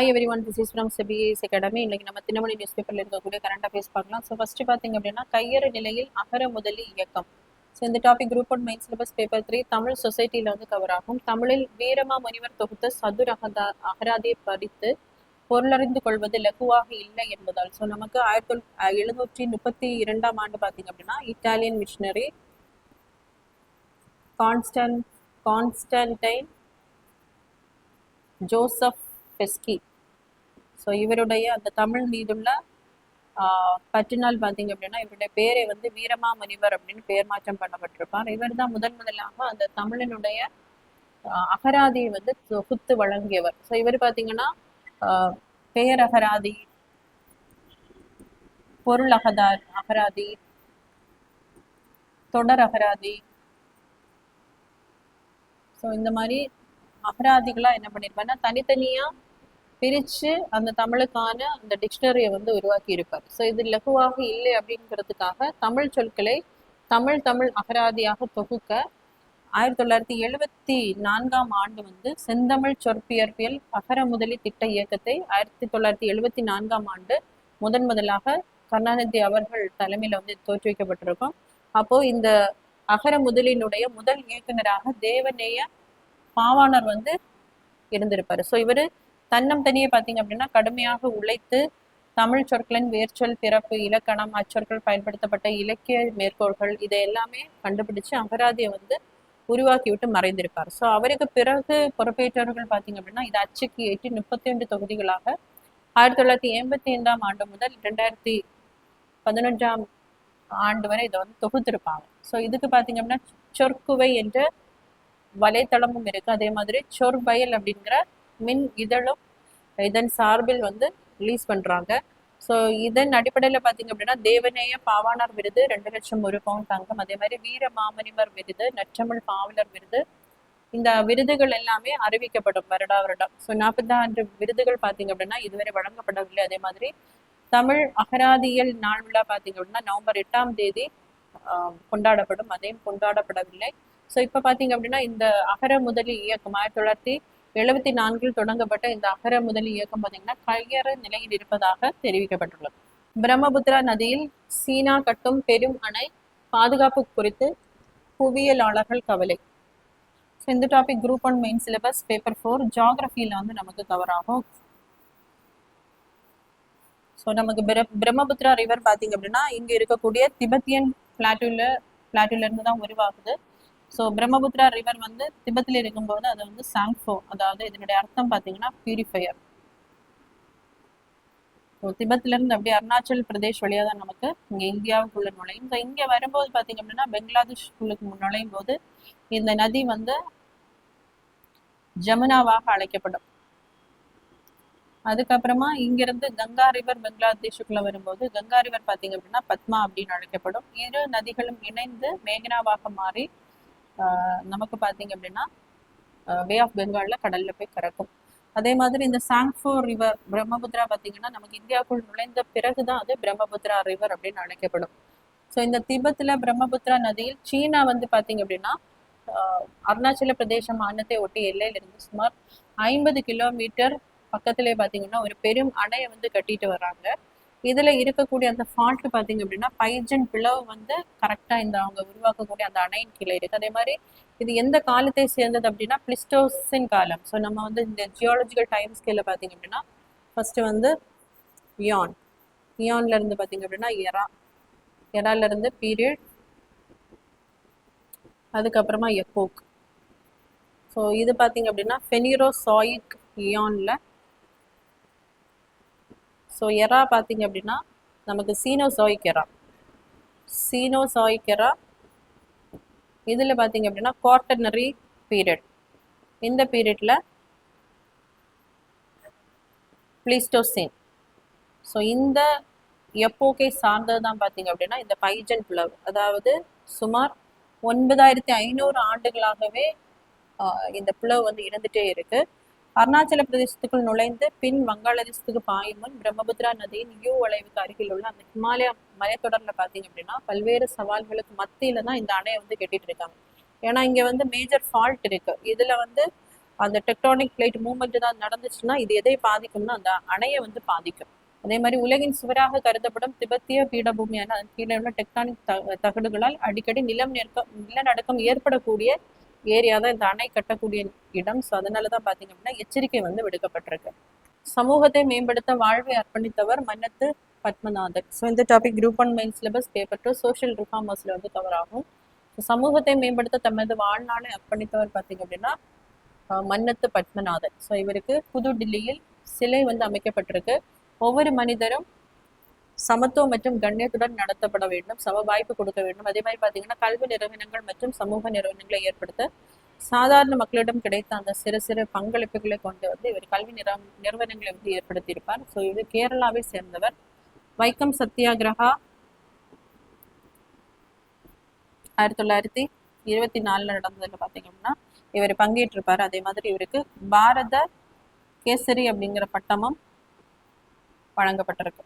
Hi everyone, this is from CBS academy. இன்னைக்கு நம்ம Dinamani news பேப்பர்ல இருக்கக்கூடிய கரண்ட் அஃபேர்ஸ் பார்க்கலாம். ஸோ ஃபர்ஸ்ட் பார்த்தீங்க அப்படின்னா கையறு நிலையில் அகர முதலி இயக்கம். ஸோ இந்த topic group one main syllabus paper 3 Tamil சொசைட்டியில் வந்து கவர் ஆகும். தமிழில் வீரமா முனிவர் தொகுத்த சதுர் அகராதியை படித்து பொருளறிந்து கொள்வது லகுவாக இல்லை என்பதால். ஸோ நமக்கு 1732 ஆண்டு பார்த்தீங்க அப்படின்னா Italian missionary Constantine Joseph Beschi. So இவருடைய அந்த தமிழ் மீதுள்ள பற்றினால் பார்த்தீங்க அப்படின்னா இவருடைய பேரை வந்து வீரமா முனிவர் அப்படின்னு பெயர் மாற்றம் பண்ணப்பட்டிருப்பார். இவர் தான் முதலாக அந்த தமிழினுடைய அகராதியை வந்து தொகுத்து வழங்கியவர். ஸோ இவர் பார்த்தீங்கன்னா பெயர் அகராதி, பொருள் அகராதி, தொடர் அகராதி, ஸோ இந்த மாதிரி அகராதிகளா என்ன பண்ணிருப்பாருன்னா தனித்தனியா பிரிச்சு அந்த தமிழுக்கான அந்த டிக்ஷனரியை வந்து உருவாக்கி இருப்பார். ஸோ இது லகுவாக இல்லை அப்படிங்கிறதுக்காக தமிழ் சொற்களை தமிழ் அகராதியாக தொகுக்க 1974 ஆண்டு வந்து செந்தமிழ் சொற்பியற்பியல் அகர முதலி திட்ட இயக்கத்தை 1974 ஆண்டு முதலாக கருணாநிதி அவர்கள் தலைமையில வந்து தோற்றுவிக்கப்பட்டிருக்கும். அப்போ இந்த அகர முதலினுடைய முதல் இயக்குனராக தேவநேய பாவாணர் வந்து இருந்திருப்பாரு. ஸோ இவர் தன்னம் தனியே பார்த்தீங்க அப்படின்னா கடுமையாக உழைத்து தமிழ் சொற்களின் வேர்ச்சொல், பிறப்பு, இலக்கணம், அச்சொற்கள் பயன்படுத்தப்பட்ட இலக்கிய மேற்கோள்கள் இதை எல்லாமே கண்டுபிடிச்சு அகராதியை வந்து உருவாக்கி விட்டு மறைந்திருப்பார். ஸோ அவருக்கு பிறகு பொறுப்பேற்றவர்கள் பார்த்தீங்க அப்படின்னா இதை அச்சுக்கு ஏற்றி 32 தொகுதிகளாக 1985 ஆண்டு முதல் 2011 ஆண்டு வரை இதை வந்து தொகுத்திருப்பாங்க. ஸோ இதுக்கு பார்த்தீங்க அப்படின்னா சொற்குவை என்ற வலைத்தளமும் இருக்கு. அதே மாதிரி சொற்பயல் அப்படிங்கிற மின் இதழும் இதன் சார்பில் வந்து ரிலீஸ் பண்றாங்க. ஸோ இதன் அடிப்படையில் பார்த்தீங்க அப்படின்னா தேவநேய பாவாணர் விருது 2 லட்சம் 1 பவுன் தங்கம், அதே மாதிரி வீர மாமனிவர் விருது, நற்றமிழ் பாவலர் விருது, இந்த விருதுகள் எல்லாமே அறிவிக்கப்படும் வருடம். ஸோ 46 விருதுகள் பார்த்தீங்க அப்படின்னா இதுவரை வழங்கப்படவில்லை. அதே மாதிரி தமிழ் அகராதியல் நாள் விழா பார்த்தீங்க அப்படின்னா நவம்பர் 8ஆம் தேதி கொண்டாடப்படும், அதையும் கொண்டாடப்படவில்லை. ஸோ இப்போ பார்த்தீங்க அப்படின்னா இந்த அகர முதலி இயக்கம் 1974 தொடங்கப்பட்ட இந்த அகர முதலி இயக்கம் பார்த்தீங்கன்னா கையறு நிலையில் இருப்பதாக தெரிவிக்கப்பட்டுள்ளது. பிரம்மபுத்திரா நதியில் சீனா கட்டும் பெரும் அணை பாதுகாப்பு குறித்து புவியியலாளர்கள் கவலை. ஸோ இந்த topic group one main syllabus paper 4 ஜியாகிரபியில் வந்து நமக்கு கவர் ஆகும். ஸோ நமக்கு பிரம்மபுத்திரா ரிவர் பார்த்தீங்க அப்படின்னா இங்கே இருக்கக்கூடிய திபெத்தியன் பிளாட்டூல இருந்து தான் உருவாகுது. ஸோ பிரம்மபுத்திரா ரிவர் வந்து திபெத்தில் இருக்கும்போது அது வந்து சாங்ஃபோ, அதாவது இதனுடைய அர்த்தம் பார்த்தீங்கன்னா பியூரிஃபையர். ஸோ திபெத்திலிருந்து அப்படியே அருணாச்சல் பிரதேஷ் வழியாக தான் நமக்கு இங்கே இந்தியாவுக்குள்ள நுழையும். ஸோ இங்கே வரும்போது பார்த்தீங்க அப்படின்னா பெங்களாதேஷ்குள்ளுக்கு நுழையும் போது இந்த நதி வந்து ஜமுனாவாக அழைக்கப்படும். அதுக்கப்புறமா இங்கிருந்து கங்கா ரிவர் பெங்களாதேஷுக்குள்ள வரும்போது கங்கா ரிவர் பார்த்தீங்க அப்படின்னா பத்மா அப்படின்னு அழைக்கப்படும். இரு நதிகளும் இணைந்து மேகனாவாக மாறி நமக்கு பார்த்தீங்க அப்படின்னா பே ஆஃப் பெங்கால்ல கடல்ல போய் கறக்கும். அதே மாதிரி இந்த சாங்ஃபோ ரிவர் பிரம்மபுத்திரா பார்த்தீங்கன்னா நமக்கு இந்தியாவுக்குள் நுழைந்த பிறகுதான் அது பிரம்மபுத்திரா ரிவர் அப்படின்னு அழைக்கப்படும். ஸோ இந்த திபெத்தில் பிரம்மபுத்திரா நதியில் சீனா வந்து பார்த்தீங்க அப்படின்னா அருணாச்சல பிரதேச மாநிலத்தை ஒட்டி எல்லையிலிருந்து சுமார் 50 கிலோமீட்டர் பக்கத்திலே பார்த்தீங்கன்னா ஒரு பெரும் அணையை வந்து கட்டிட்டு வர்றாங்க. இதுல இருக்கக்கூடிய அந்த ஃபால்ட் பார்த்தீங்க அப்படின்னா பைஜன் பிளவு வந்து கரெக்டா இந்த அவங்க உருவாக்கக்கூடிய அந்த அணையின் கீழே இருக்கு. அதே மாதிரி இது எந்த காலத்தை சேர்ந்தது அப்படின்னா பிளிஸ்டோசின் காலம். ஸோ நம்ம வந்து இந்த ஜியாலஜிக்கல் டைம் ஸ்கேல பார்த்தீங்க அப்படின்னா ஃபர்ஸ்ட் வந்து இயான்ல இருந்து பார்த்தீங்க அப்படின்னா எரால இருந்து பீரியட், அதுக்கப்புறமா எப்போக். ஸோ இது பார்த்தீங்க அப்படின்னா ஃபெனிரோசாயிக் இயான்ல. ஸோ எரா பார்த்தீங்க அப்படின்னா நமக்கு சீனோசாயிக் எரா. இதில் பார்த்தீங்க அப்படின்னா குவாட்டர்னரி பீரியட். இந்த பீரியட்ல பிளிஸ்டோசின். ஸோ இந்த எப்போக்கை சார்ந்தது தான் பார்த்தீங்க அப்படின்னா இந்த பைஜன் பிளவு. அதாவது சுமார் 9500 ஆண்டுகளாகவே இந்த பிளவு வந்து இருந்துட்டே இருக்கு. அருணாச்சல பிரதேசத்துக்குள் நுழைந்து பின் வங்காளதேசத்துக்கு பாயும் முன் பிரம்மபுத்திரா நதியின் யூ வளைவுக்கு அருகில் உள்ள அந்த ஹிமாலய மலைத்தொடர்ல பார்த்தீங்க அப்படின்னா பல்வேறு சவால்களுக்கு மத்தியில தான் இந்த அணையை வந்து கட்டிட்டு இருக்காங்க. ஏன்னா இங்க வந்து மேஜர் ஃபால்ட் இருக்கு. இதுல வந்து அந்த டெக்டானிக் பிளேட் மூவ்மெண்ட் தான் நடந்துச்சுன்னா இது எதை பாதிக்கும்னா அந்த அணையை வந்து பாதிக்கும். அதே மாதிரி உலகின் சுவராக கருதப்படும் திபெத்திய பீடபூமியான அதன் கீழே உள்ள டெக்டானிக் தகடுகளால் அடிக்கடி நிலநடுக்கம் ஏற்படக்கூடிய ஏரியா தான் இந்த அணை கட்டக்கூடிய இடம். ஸோ அதனாலதான் பாத்தீங்க அப்படின்னா எச்சரிக்கை வந்து விடுக்கப்பட்டிருக்கு. சமூகத்தை மேம்படுத்த வாழ்வை அர்ப்பணித்தவர் மன்னத்து பத்மநாதன். ஸோ இந்த topic group 1 main syllabus paper 2 social ரிஃபார்மர்ஸ்ல வந்து கவர் ஆகும். சமூகத்தை மேம்படுத்த தமது வாழ்நாளை அர்ப்பணித்தவர் பார்த்தீங்க அப்படின்னா மன்னத்து பத்மநாதன். ஸோ இவருக்கு புது டில்லியில் சிலை வந்து அமைக்கப்பட்டிருக்கு. ஒவ்வொரு மனிதரும் சமத்துவம் மற்றும் கண்ணியத்துடன் நடத்தப்பட வேண்டும், சம வாய்ப்பு கொடுக்க வேண்டும். அதே மாதிரி பார்த்தீங்கன்னா கல்வி நிறுவனங்கள் மற்றும் சமூக நிறுவனங்களை ஏற்படுத்த சாதாரண மக்களிடம் கிடைத்த அந்த சிறு சிறு பங்களிப்புகளை கொண்டு வந்து இவர் கல்வி நிறுவனங்களை வந்து ஏற்படுத்தியிருப்பார். ஸோ இது கேரளாவை சேர்ந்தவர். வைக்கம் சத்தியாகிரகா 1924 நடந்ததுல பார்த்தீங்க அப்படின்னா இவர் பங்கேற்றிருப்பார். அதே மாதிரி இவருக்கு பாரத கேசரி அப்படிங்கிற பட்டமும் வழங்கப்பட்டிருக்கு.